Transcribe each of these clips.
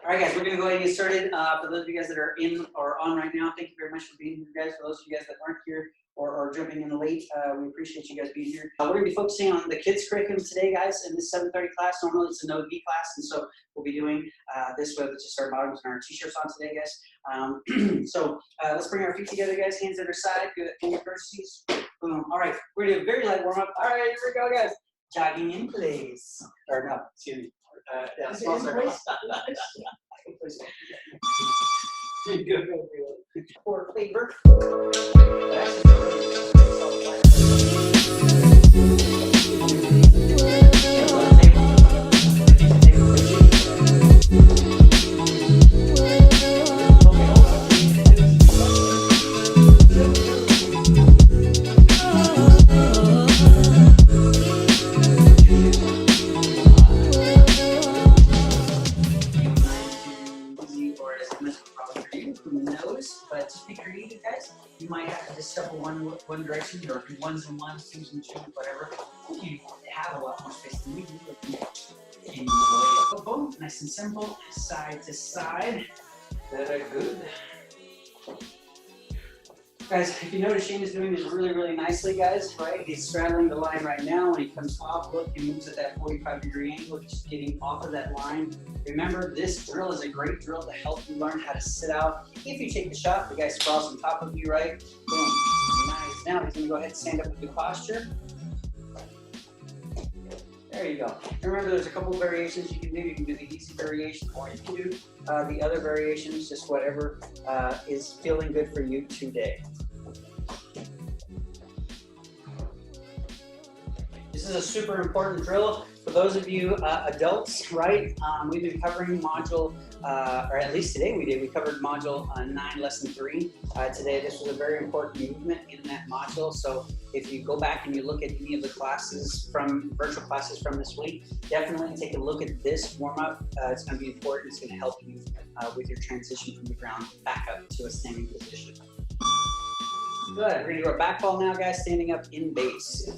All right, guys, we're going to go ahead and get started. For those of you guys that are in or on right now, thank you very much for being here, guys. For those of you guys that aren't here or jumping in late, we appreciate you guys being here. We're going to be focusing on the kids' curriculum today, guys, in this 7:30 class. Normally, it's a Nogi class, and so we'll be doing this with just our bottoms and our t-shirts on today, guys. Let's bring our feet together, guys. Hands at our side. Good finger curtsies. Boom. All right, we're going to do a very light warm-up. All right, here we go, guys. Jogging in place. Or no, excuse me. Yeah, small circle. Good. For flavor. But just be creative, guys. You might have to just shuffle one direction, or do ones and ones, twos and twos, whatever. You have a lot more space than we do. Boom, nice and simple, side to side. Very good. Guys, if you notice, Shane is doing this really, really nicely, guys, right? He's straddling the line right now. When he comes off, look, he moves at that 45-degree angle, just getting off of that line. Remember, this drill is a great drill to help you learn how to sit out. If you take the shot, the guy sprawls on top of you, right? Boom. Nice. Now he's gonna go ahead and stand up with good posture. There you go. And remember, there's a couple of variations you can do. You can do the easy variation, or you can do the other variations, just whatever is feeling good for you today. This is a super important drill for those of you adults, right? We've been covering module, or at least today we did. We covered module 9, lesson 3. Today, this was a very important movement in that module. So if you go back and you look at any of the classes virtual classes from this week, definitely take a look at this warm-up. It's going to be important. It's going to help you with your transition from the ground back up to a standing position. Good. We're going to do our back ball now, guys, standing up in base.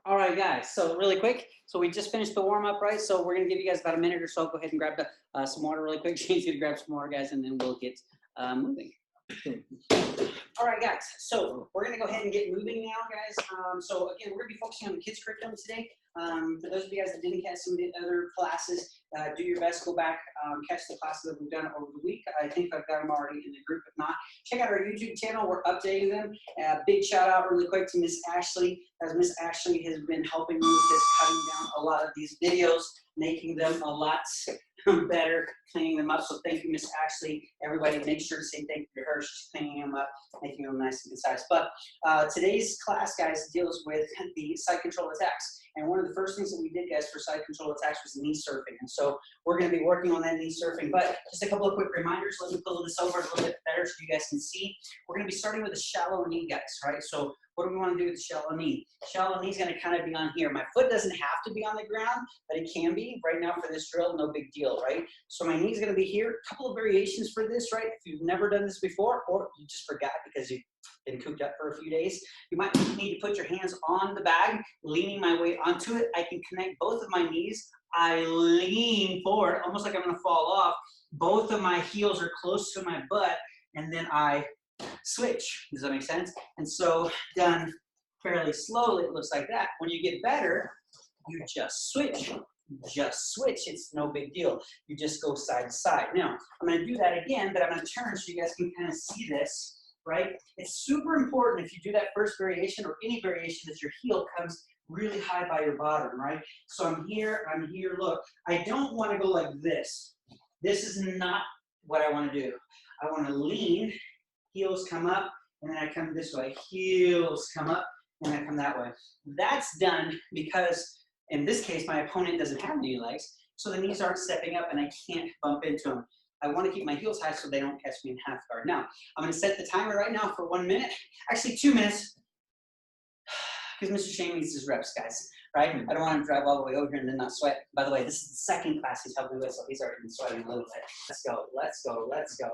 All right, guys, so really quick. So we just finished the warm-up, right? So we're going to give you guys about a minute or so. Go ahead and grab some water really quick. Shane's going to grab some water, guys, and then we'll get moving. All right, guys, so we're going to go ahead and get moving now, guys. So again, we're going to be focusing on the kids' curriculum today. For those of you guys that didn't catch some of the other classes, do your best, go back, catch the classes that we've done over the week. I think I've got them already in the group. If not, check out our YouTube channel. We're updating them. Big shout out really quick to Miss Ashley, as Miss Ashley has been helping me with this, cutting down a lot of these videos, making them a lot better, cleaning them up. So thank you, Miss Ashley. Everybody, make sure to say thank you to her. She's cleaning them up, making them nice and concise. But today's class, guys, deals with the side control attacks. And one of the first things that we did, guys, for side control attacks was knee surfing. And so we're going to be working on that knee surfing. But just a couple of quick reminders. Let me pull this over a little bit better so you guys can see. We're going to be starting with a shallow knee, guys, right? So what do we want to do with the shallow knee? Shallow knee is going to kind of be on here. My foot doesn't have to be on the ground, but it can be. Right now for this drill, no big deal, right? So my knee is going to be here. A couple of variations for this, right? If you've never done this before, or you just forgot because you been cooped up for a few days. You might need to put your hands on the bag, leaning my weight onto it. I can connect both of my knees. I lean forward, almost like I'm gonna fall off. Both of my heels are close to my butt, and then I switch. Does that make sense? And so done fairly slowly, it looks like that. When you get better, you just switch. Just switch. It's no big deal. You just go side to side. Now, I'm going to do that again, but I'm going to turn so you guys can kind of see this, right? It's super important if you do that first variation or any variation that your heel comes really high by your bottom, right? So I'm here, look. I don't want to go like this. This is not what I want to do. I want to lean, heels come up, and then I come this way. Heels come up, and I come that way. That's done because in this case, my opponent doesn't have any legs, so the knees aren't stepping up and I can't bump into them. I want to keep my heels high so they don't catch me in half guard. Now, I'm going to set the timer right now for 1 minute, actually 2 minutes, because Mr. Shane needs his reps, guys, right? I don't want him to drive all the way over here and then not sweat. By the way, this is the second class he's helping me with, so he's already been sweating a little bit. Let's go, let's go, let's go.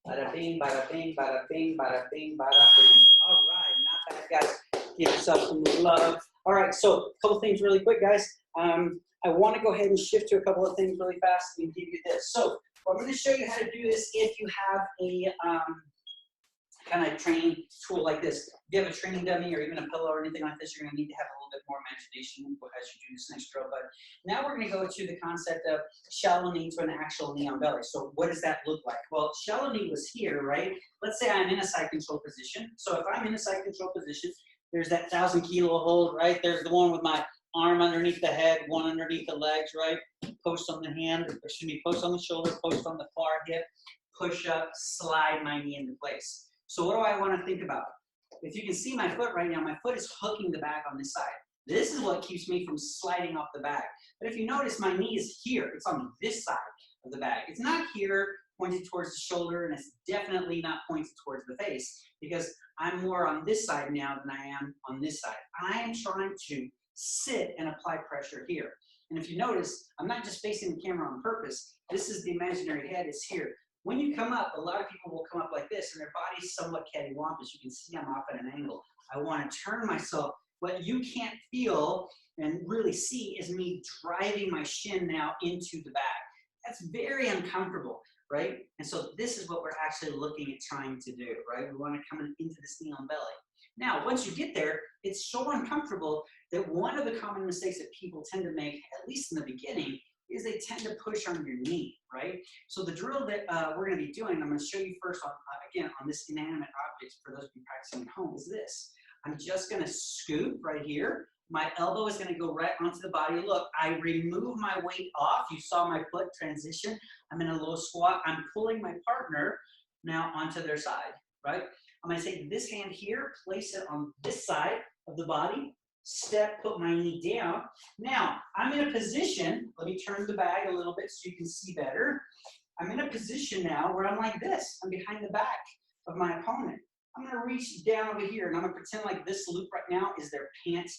Bada bing, bada bing, bada bing, bada bing, bada bing. All right, not bad, guys. Give yourself some love. All right, so a couple things really quick, guys. I want to go ahead and shift to a couple of things really fast and give you this. So I'm going to show you how to do this if you have a kind of training tool like this. If you have a training dummy or even a pillow or anything like this, you're going to need to have a little bit more imagination as you do this next drill. But now we're going to go to the concept of shallow knee to an actual knee on belly. So what does that look like? Well, shallow knee was here, right? Let's say I'm in a side control position. So if I'm in a side control position, there's that 1,000-kilo hold, right? There's the one with my arm underneath the head, one underneath the legs, right? Post on the hand, or excuse me, post on the shoulder, post on the far hip, push up, slide my knee into place. So what do I want to think about? If you can see my foot right now, my foot is hooking the bag on this side. This is what keeps me from sliding off the bag. But if you notice, my knee is here. It's on this side of the bag. It's not here pointed towards the shoulder, and it's definitely not pointed towards the face because I'm more on this side now than I am on this side. I am trying to sit and apply pressure here. And if you notice, I'm not just facing the camera on purpose. This is the imaginary head is here. When you come up, a lot of people will come up like this, and their body's somewhat cattywampus. You can see I'm off at an angle. I want to turn myself. What you can't feel and really see is me driving my shin now into the bag. That's very uncomfortable, right? And so this is what we're actually looking at trying to do, right? We want to come into this knee on belly. Now, once you get there, it's so uncomfortable that one of the common mistakes that people tend to make, at least in the beginning, is they tend to push on your knee, right? So the drill that we're going to be doing, I'm going to show you first on, again, on this inanimate object for those of you practicing at home, is this. I'm just going to scoop right here. My elbow is going to go right onto the body. Look, I remove my weight off. You saw my foot transition. I'm in a low squat. I'm pulling my partner now onto their side, right? I'm going to take this hand here, place it on this side of the body, step, put my knee down. Now, I'm in a position, let me turn the bag a little bit so you can see better. I'm in a position now where I'm like this. I'm behind the back of my opponent. I'm going to reach down over here, and I'm going to pretend like this loop right now is their pant,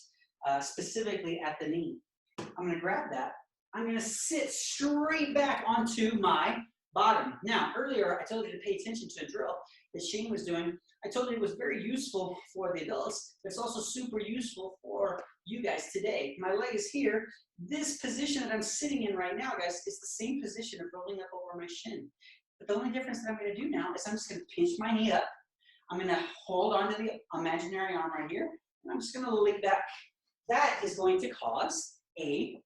specifically at the knee. I'm going to grab that. I'm going to sit straight back onto my bottom. Now, earlier, I told you to pay attention to a drill that Shane was doing. I told you it was very useful for the adults, but it's also super useful for you guys today. My leg is here. This position that I'm sitting in right now, guys, is the same position of rolling up over my shin. But the only difference that I'm going to do now is I'm just going to pinch my knee up. I'm going to hold onto the imaginary arm right here, and I'm just going to lean back. That is going to cause a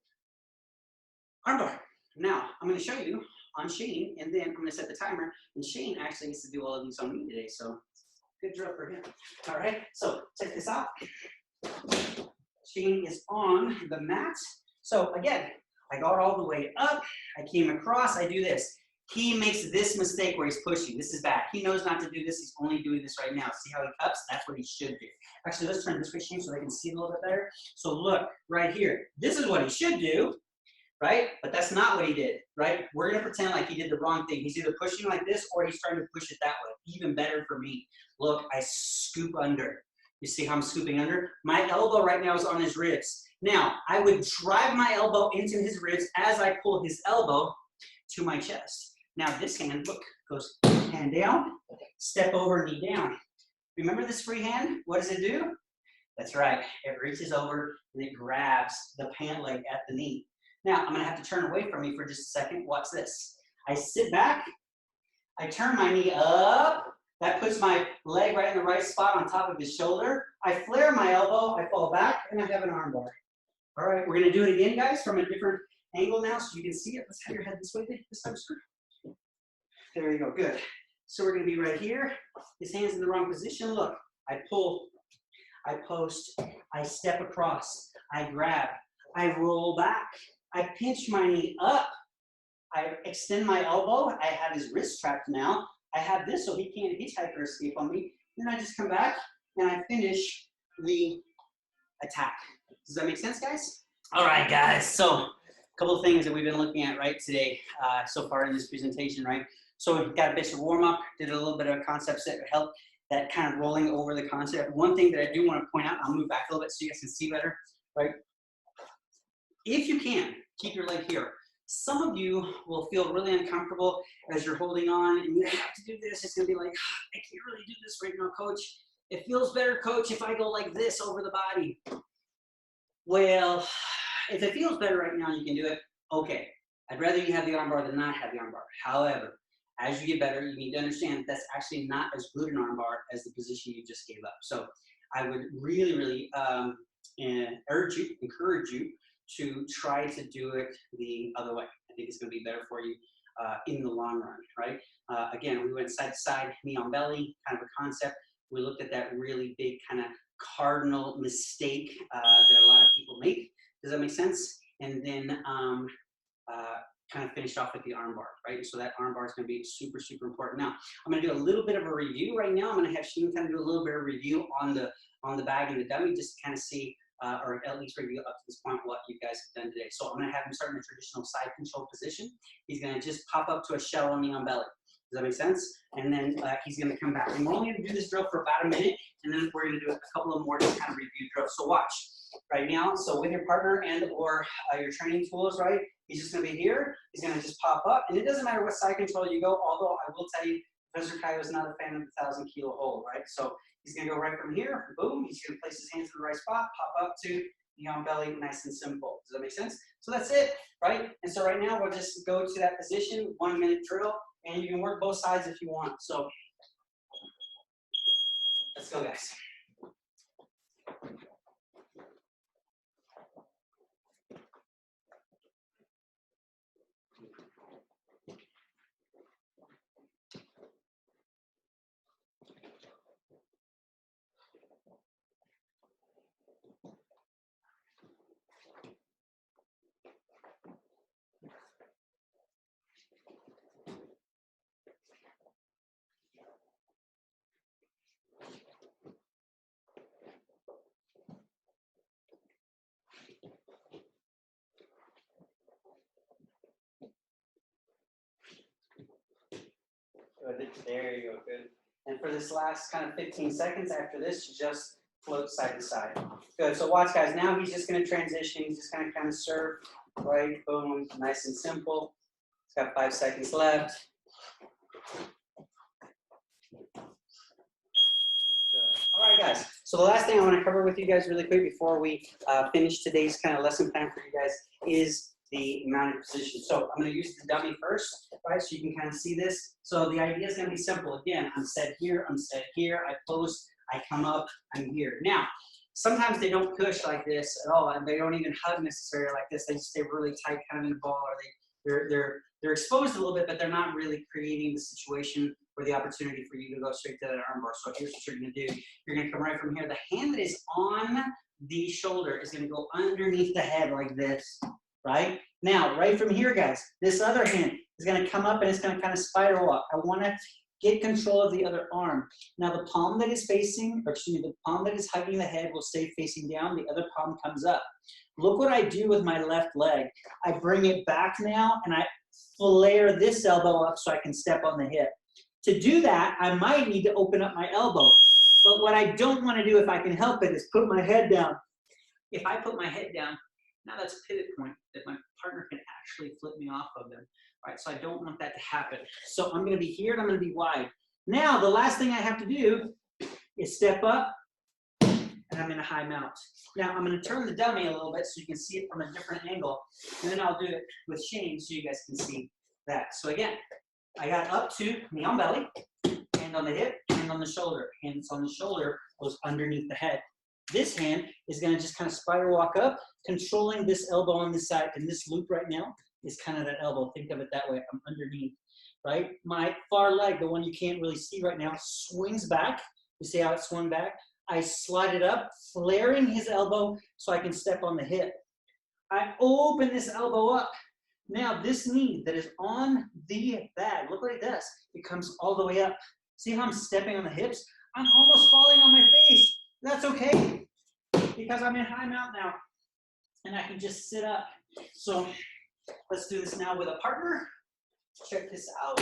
armbar. Now, I'm going to show you on Shane, and then I'm going to set the timer. And Shane actually gets to do all of these on me today, so good drill for him. All right, so check this out. Shane is on the mat. So again, I got all the way up. I came across. I do this. He makes this mistake where he's pushing. This is bad. He knows not to do this. He's only doing this right now. See how he cups? That's what he should do. Actually, let's turn this way, Shane, so they can see a little bit better. So look, right here. This is what he should do, right? But that's not what he did, right? We're going to pretend like he did the wrong thing. He's either pushing like this or he's trying to push it that way. Even better for me. Look, I scoop under. You see how I'm scooping under? My elbow right now is on his ribs. Now, I would drive my elbow into his ribs as I pull his elbow to my chest. Now, this hand, look, goes hand down, step over, knee down. Remember this free hand? What does it do? That's right. It reaches over and it grabs the pant leg at the knee. Now, I'm going to have to turn away from me for just a second. Watch this. I sit back. I turn my knee up. That puts my leg right in the right spot on top of his shoulder. I flare my elbow. I fall back, and I have an arm bar. All right, we're going to do it again, guys, from a different angle now so you can see it. Let's have your head this way this time, sir. There you go. Good. So we're going to be right here. His hand's in the wrong position. Look, I pull. I post, I step across, I grab, I roll back, I pinch my knee up, I extend my elbow, I have his wrist trapped now, I have this so he can't hitchhike or escape on me, then I just come back and I finish the attack. Does that make sense, guys? All right, guys, so a couple of things that we've been looking at, right, today, so far in this presentation, right? So we've got a basic warm-up, did a little bit of concepts that help that kind of rolling over the concept. One thing that I do want to point out, I'll move back a little bit so you guys can see better, right? If you can, keep your leg here. Some of you will feel really uncomfortable as you're holding on and you have to do this. It's going to be like, I can't really do this right now, coach. It feels better, coach, if I go like this over the body. Well, if it feels better right now, you can do it. Okay. I'd rather you have the arm bar than not have the arm bar. However, as you get better, you need to understand that that's actually not as good an arm bar as the position you just gave up. So I would really, really encourage you to try to do it the other way. I think it's going to be better for you in the long run, right? Again, we went side to side, knee on belly, kind of a concept. We looked at that really big kind of cardinal mistake that a lot of people make. Does that make sense? And then kind of finished off with the arm bar, right? So that arm bar is going to be super, super important. Now, I'm going to do a little bit of a review right now. I'm going to have Sheen kind of do a little bit of review on the bag and the dummy, just to kind of see, or at least review up to this point what you guys have done today. So I'm going to have him start in the traditional side control position. He's going to just pop up to a shallow knee on belly. Does that make sense? And then he's going to come back. And we're only going to do this drill for about a minute, and then we're going to do a couple of more just kind of review drills. So watch right now. So with your partner and or your training tools, right? He's just going to be here. He's going to just pop up. And it doesn't matter what side control you go, although I will tell you, Professor Caio is not a fan of the 1,000-kilo hold, right? So he's going to go right from here. Boom. He's going to place his hands in the right spot, pop up to knee on belly, nice and simple. Does that make sense? So that's it, right? And so right now, we'll just go to that position, 1 minute drill, and you can work both sides if you want. So let's go, guys. Good. There you go. Good. And for this last kind of 15 seconds after this, just float side to side. Good. So watch, guys. Now he's just going to transition. He's just going to kind of serve. Right. Boom. Nice and simple. He's got 5 seconds left. Good. All right, guys. So the last thing I want to cover with you guys really quick before we finish today's kind of lesson plan for you guys is the mounted position. So I'm going to use the dummy first, right? So you can kind of see this. So the idea is going to be simple. Again, I'm set here, I post, I come up, I'm here. Now, sometimes they don't push like this at all, and they don't even hug necessarily like this. They just stay really tight, kind of in the ball, or they're exposed a little bit, but they're not really creating the situation or the opportunity for you to go straight to that arm bar. So here's what you're going to do. You're going to come right from here. The hand that is on the shoulder is going to go underneath the head like this. Right? Now, right from here, guys, this other hand is going to come up and it's going to kind of spiral up. I want to get control of the other arm. Now, the palm that is facing, or excuse me, the palm that is hugging the head will stay facing down. The other palm comes up. Look what I do with my left leg. I bring it back now and I flare this elbow up so I can step on the hip. To do that, I might need to open up my elbow. But what I don't want to do, if I can help it, is put my head down. If I put my head down, now that's a pivot point that my partner can actually flip me off of them, right? So I don't want that to happen. So I'm going to be here and I'm going to be wide. Now, the last thing I have to do is step up, and I'm in a high mount. Now I'm going to turn the dummy a little bit so you can see it from a different angle, and then I'll do it with Shane so you guys can see that. So again, I got up to knee on belly, hand on the hip, hand on the shoulder. Hands on the shoulder goes underneath the head. This hand is going to just kind of spiral walk up, controlling this elbow on this side, and this loop right now is kind of that elbow. Think of it that way. I'm underneath, right? My far leg, the one you can't really see right now, swings back. You see how it swung back? I slide it up, flaring his elbow so I can step on the hip. I open this elbow up. Now this knee that is on the bag, look what it does. It comes all the way up. See how I'm stepping on the hips? I'm almost falling on my face. That's okay because I'm in high mount now and I can just sit up. So let's do this now with a partner. Check this out.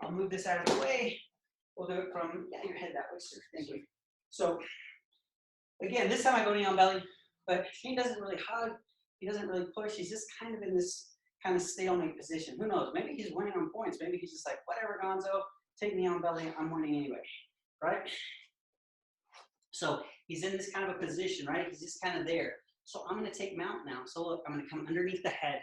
I'll move this out of the way. We'll do it from, yeah, your head that way, sir. Thank you. So again, this time I go knee on belly, but Shane doesn't really hug. He doesn't really push. He's just kind of in this kind of stalemate position. Who knows? Maybe he's winning on points. Maybe he's just like, whatever, Gonzo, take me on belly. I'm winning anyway, right? So he's in this kind of a position, right? He's just kind of there. So I'm going to take mount now. So look, I'm going to come underneath the head,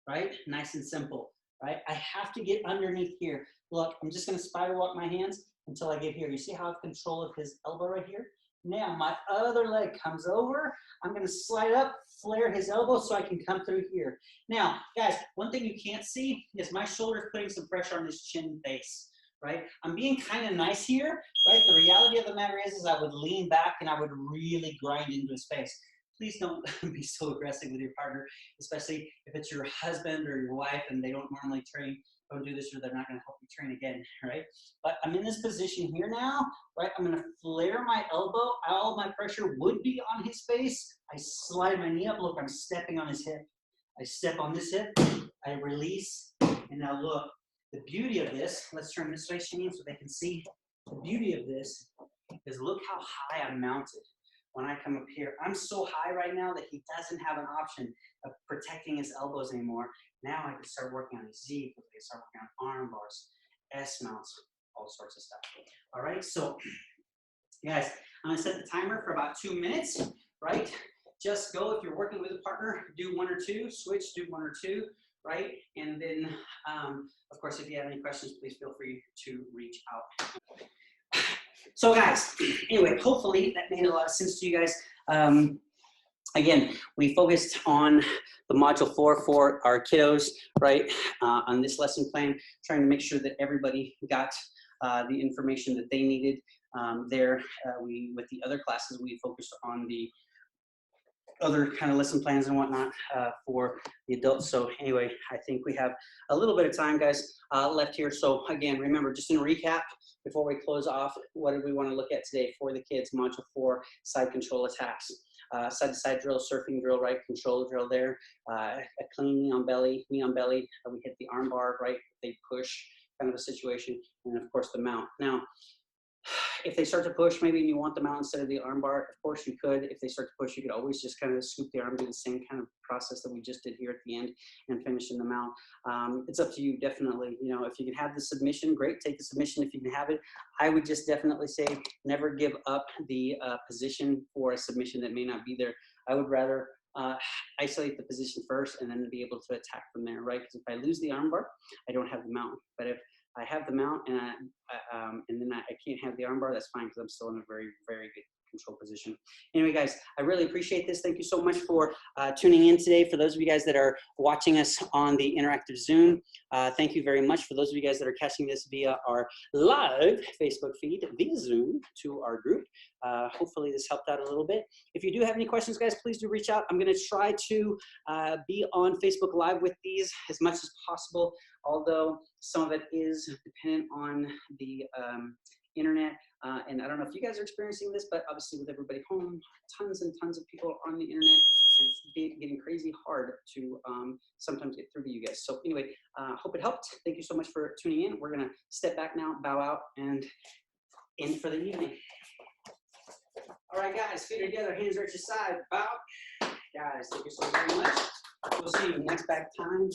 right? Nice and simple, right? I have to get underneath here. Look, I'm just going to spiral walk my hands until I get here. You see how I have control of his elbow right here? Now my other leg comes over. I'm going to slide up, flare his elbow so I can come through here. Now, guys, one thing you can't see is my shoulder's putting some pressure on his chin base, right? I'm being kind of nice here, right? The reality of the matter is I would lean back and I would really grind into his face. Please don't be so aggressive with your partner, especially if it's your husband or your wife and they don't normally train. Don't do this or they're not going to help you train again, right? But I'm in this position here now, right? I'm going to flare my elbow. All my pressure would be on his face. I slide my knee up. Look, I'm stepping on his hip. I step on this hip. I release. And now look, the beauty of this, let's turn this way, Shane, so they can see. The beauty of this is look how high I'm mounted. When I come up here, I'm so high right now that he doesn't have an option of protecting his elbows anymore. Now I can start working on his Z, I can start working on arm bars, S mounts, all sorts of stuff. All right, so guys, I'm gonna set the timer for about 2 minutes, right? Just go, if you're working with a partner, do 1 or 2, switch, do 1 or 2, right? And then, of course, if you have any questions, please feel free to reach out. So guys, anyway, hopefully that made a lot of sense to you guys. Again, we focused on the module 4 for our kiddos, right? On this lesson plan, trying to make sure that everybody got the information that they needed there. With the other classes, we focused on the other kind of lesson plans and whatnot for the adults. So anyway, I think we have a little bit of time, guys, left here. So again, remember, just in recap, before we close off, what did we want to look at today for the kids? Module 4, side control attacks. Side-to-side drill, surfing drill, right? Control drill there. A clean knee on belly. We hit the arm bar, right? They push, kind of a situation. And of course, the mount. Now, if they start to push, maybe you want the mount instead of the arm bar, of course you could. If they start to push, you could always just kind of scoop the arm, do the same kind of process that we just did here at the end and finish in the mount. It's up to you, definitely. You know, if you can have the submission, great, take the submission if you can have it. I would just definitely say never give up the position for a submission that may not be there. I would rather isolate the position first and then be able to attack from there, right? Because if I lose the arm bar, I don't have the mount. But if I have the mount and then I can't have the arm bar, that's fine because I'm still in a very, very good control position. Anyway, guys, I really appreciate this. Thank you so much for tuning in today. For those of you guys that are watching us on the interactive Zoom, thank you very much. For those of you guys that are catching this via our live Facebook feed, via Zoom to our group, hopefully this helped out a little bit. If you do have any questions, guys, please do reach out. I'm going to try to be on Facebook Live with these as much as possible, although some of it is dependent on the internet. And I don't know if you guys are experiencing this, but obviously with everybody home, tons and tons of people on the internet, and it's getting crazy hard to sometimes get through to you guys. So anyway, hope it helped. Thank you so much for tuning in. We're gonna step back now, bow out, and end for the evening. All right, guys, feet together, hands right to your side, bow. Guys, thank you so very much. We'll see you next back time.